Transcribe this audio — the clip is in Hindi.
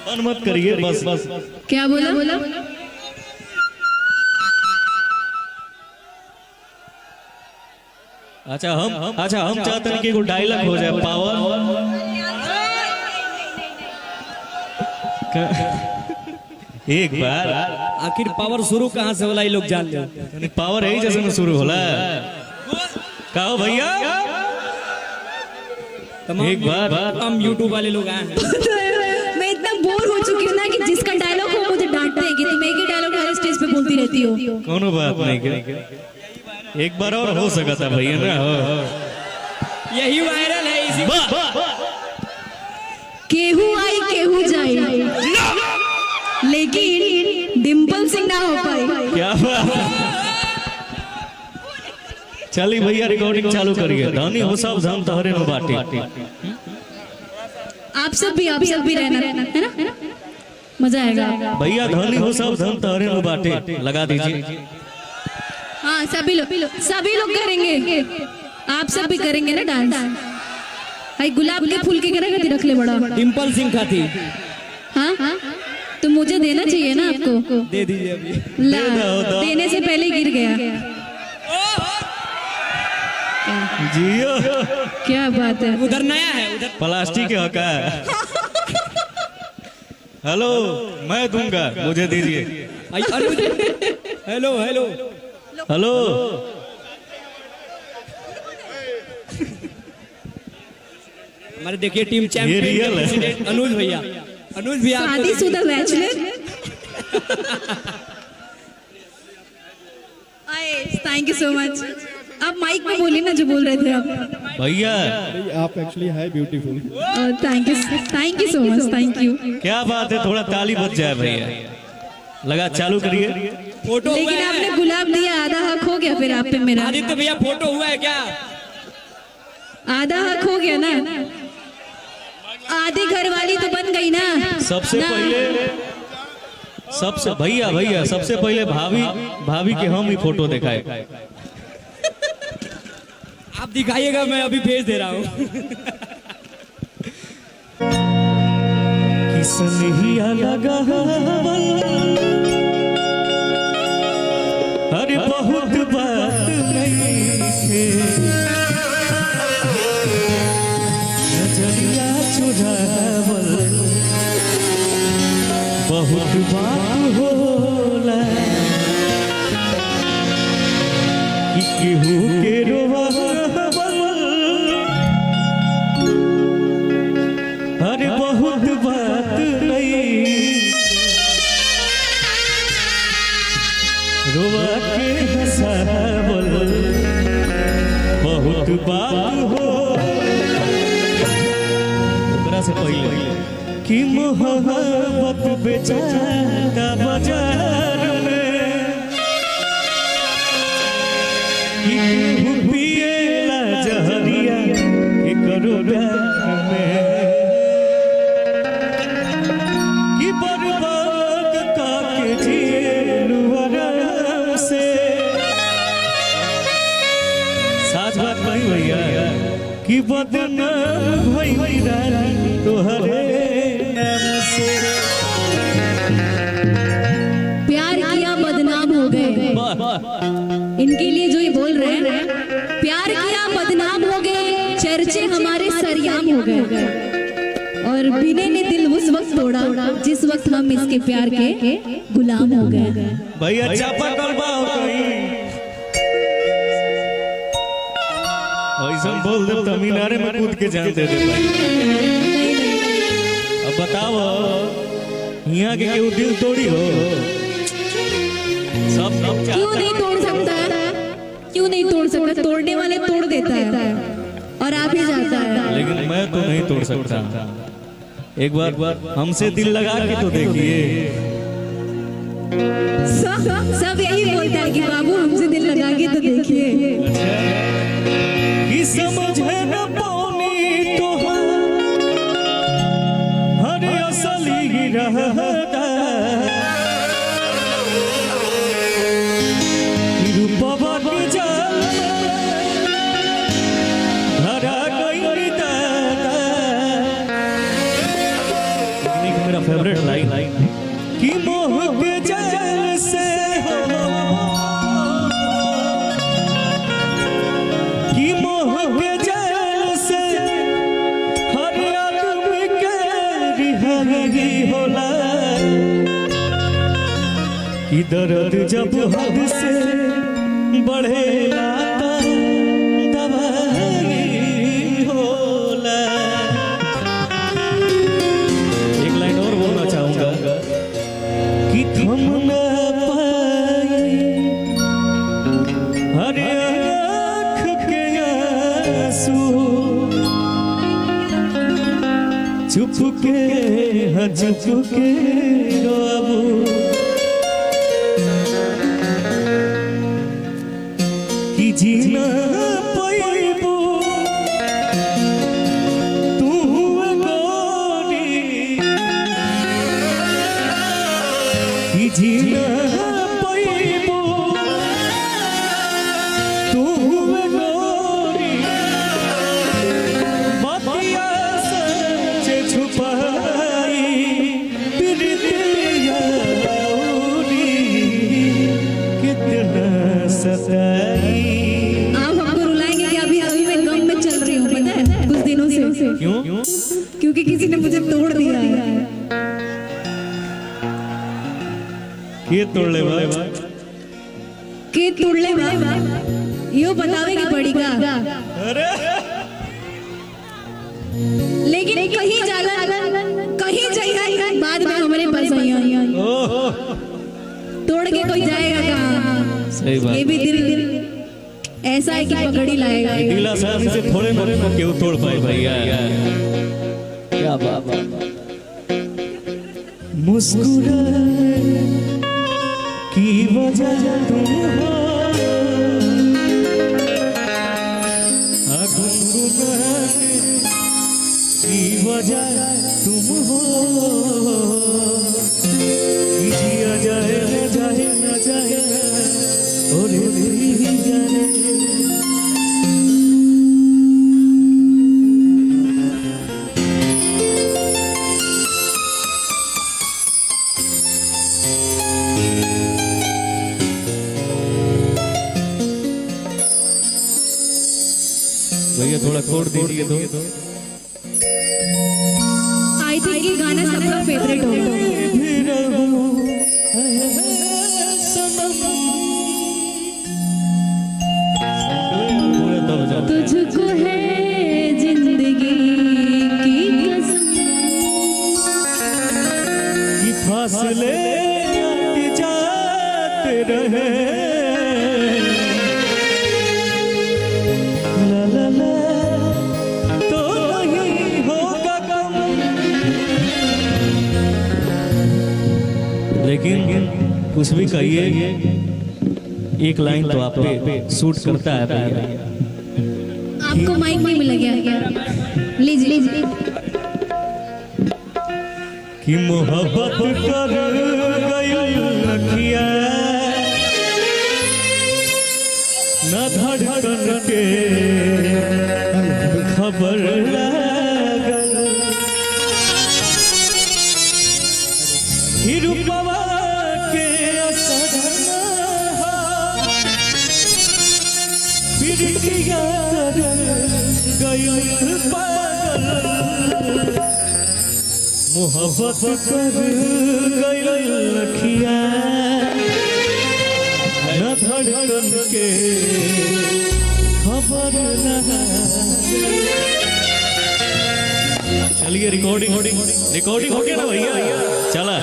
मन मत करिए बस बस। क्या बोला? अच्छा हम चाहते हैं कि कोई डायलॉग हो जाए पावर। एक बार आखिर पावर शुरू कहाँ से होला ये लोग जान ले। पावर यही जैसे में शुरू होला। कहो भैया एक बार हम यूट्यूब वाले लोग आए हैं। मैं इतना बोर हो चुकी हूँ ना कि जिसका डायलॉग हो मुझे डांटते हैं कि तुम एक ही डायलॉग हर स्टेज पे बोलती रहती हो। कोनो बात नहीं, एक बार और हो सका था भैया ना। यही वायरल है इसी। केहू आई केहू जाए लेकिन डिम्पल सिंह ना हो पाई। क्या बात। चलिए भैया रिकॉर्डिंग चालू करिए। धनी हो सब धन तोहरे में बाटी। आप सब भी रहना है ना, मजा आएगा भैया। धनी हो सब धन तोहरे में बाटे। लगा दीजिए। हाँ सभी लोग करेंगे। आप सब भी करेंगे ना डांस। भाई गुलाब के फूल के करेंगे रख ले बड़ा। डिम्पल सिंह का थी। हाँ तो मुझे देना चाहिए ना आपको। दे दीजिए अभी। देने से पहले गिर गया। जियो क्या बात है। उधर नया है, उधर प्लास्टिक के हका। हेलो मैं दूंगा, मुझे दीजिए। हेलो हेलो हेलो हमारे देखिए टीम ये चैंपियन रियल है। प्रेसिडेंट अनुज भैया। अनुज भैया शादीशुदा bachelor. Thank you so much. आप माइक में बोलिए ना जो बोल रहे थे आप। भैया आप एक्चुअली है beautiful. Thank you so much. Thank you. क्या बात है, थोड़ा ताली बज जाए भैया। लगा चालू करिए। फोटो लेकिन आपने गुलाब दिया, आधा हक हो गया फिर आप पे मेरा। आदित्य भैया फोटो हुआ है क्या? आधा हक हो गया ना। आधी घरवाली तो बन गई ना। सबसे भैया सबसे पहले भाभी के हम ही फोटो दिखाए। आप दिखाइएगा, मैं अभी भेज दे रहा हूँ। किसनिया लगा अरे बहुत बात नहीं थे। नजरिया चुरावल बहुत बात होला। कि केहू के रोवावल अरे बहुत बात नहीं। रोवा के हंसावल बहुत बात हो। ओकरा से पहले कि मोहब्बत बेचाता बाजार में। कि केहू पिएला जहरिया एकरो प्यार में। कि बर्बाद काके जिएलू आराम से। साथ बात नहीं भैया कि बदनाम भइला तोहरे नाम से। प्यार किया बदनाम हो गए। इनके लिए जो ये बोल रहे हैं, प्यार किया बदनाम हो गए, चर्चे हमारे सरेआम हो गए। और बिने ने दिल उस वक्त तोड़ा जिस वक्त हम इसके प्यार के गुलाम हो गए। भैया चापा करवा ऐसा बोल दे तो मीनारे में कूद के जान दे दे भाई। अब बताओ यहाँ के केहू दिल तोड़ी हो? सब क्यों नहीं तोड़ सकता है? क्यों नहीं तोड़ सकता? तोड़ने वाले तोड़ देता है और आप ही जाता है। लेकिन मैं तो नहीं तोड़ सकता। एक बार हमसे दिल लगा के तो देखिए। सब यही बोलता है कि बाबू हमसे दिल लगा के तो देखिए। कि समझे न पानी तो हर असली रहता। रूपवा के जाल धरा गई दादा। मेरा फेवरेट लाइन कि मोह के जाल से हो, कि मोह के जाल से हर आदमी के रिहाई होला, कि दर्द जब हद से बढ़ेला दवाई होला। एक लाइन और बोलना चाहूंगा कि थम न पाई हर आँख के आंसू, चुप के चुप के रोबू, कि जीना पैबू तू गोरी, कि जीना पैबू तू गोरी, बातिया सच छुपाई प्रीतिया औरी, कितना सताई। क्यों? क्योंकि किसी ने मुझे तोड़ दिया है। ये तोड़ ले भाई, के तोड़ ले भाई, यो बतावेगी पड़ेगा। अरे लेकिन कहीं जाला कहीं जाएगा बाद में हमारे पास आई तोड़ के कोई जाएगा कहाँ? सही बात। ये भी दिल ऐसा है कि पकड़ी लाएगा। ढीला साहनी से थोड़े मोड़े में क्यों तोड़ पाए भैया? क्या बात। मुस्कुराए की वजह तुम हो, गुनगुनाए की वजह तुम हो, जिया जाए न जाए न जाए और जाने। भैया थोड़ा कोड दीजिए तो। आई थिंक ये गाना सबका फेवरेट होगा। तुझको है जिंदगी की कसम, कि फासले आते जाते रहे, ला ला ला तो नहीं होगा कम। लेकिन कुछ भी कहिए, एक लाइन तो आप पे सूट करता है भैया। आपको माइक नहीं मिल गया, लीजिए। कि मोहब्बत कर गई लखिया न धड़कन के खबर लागल, रूपवा के असर फिर किया गई पागल, मोहब्बत कर गई लखिया न धड़कन के खबर लगा। चलिए रिकॉर्डिंग हो गया ना भैया? चला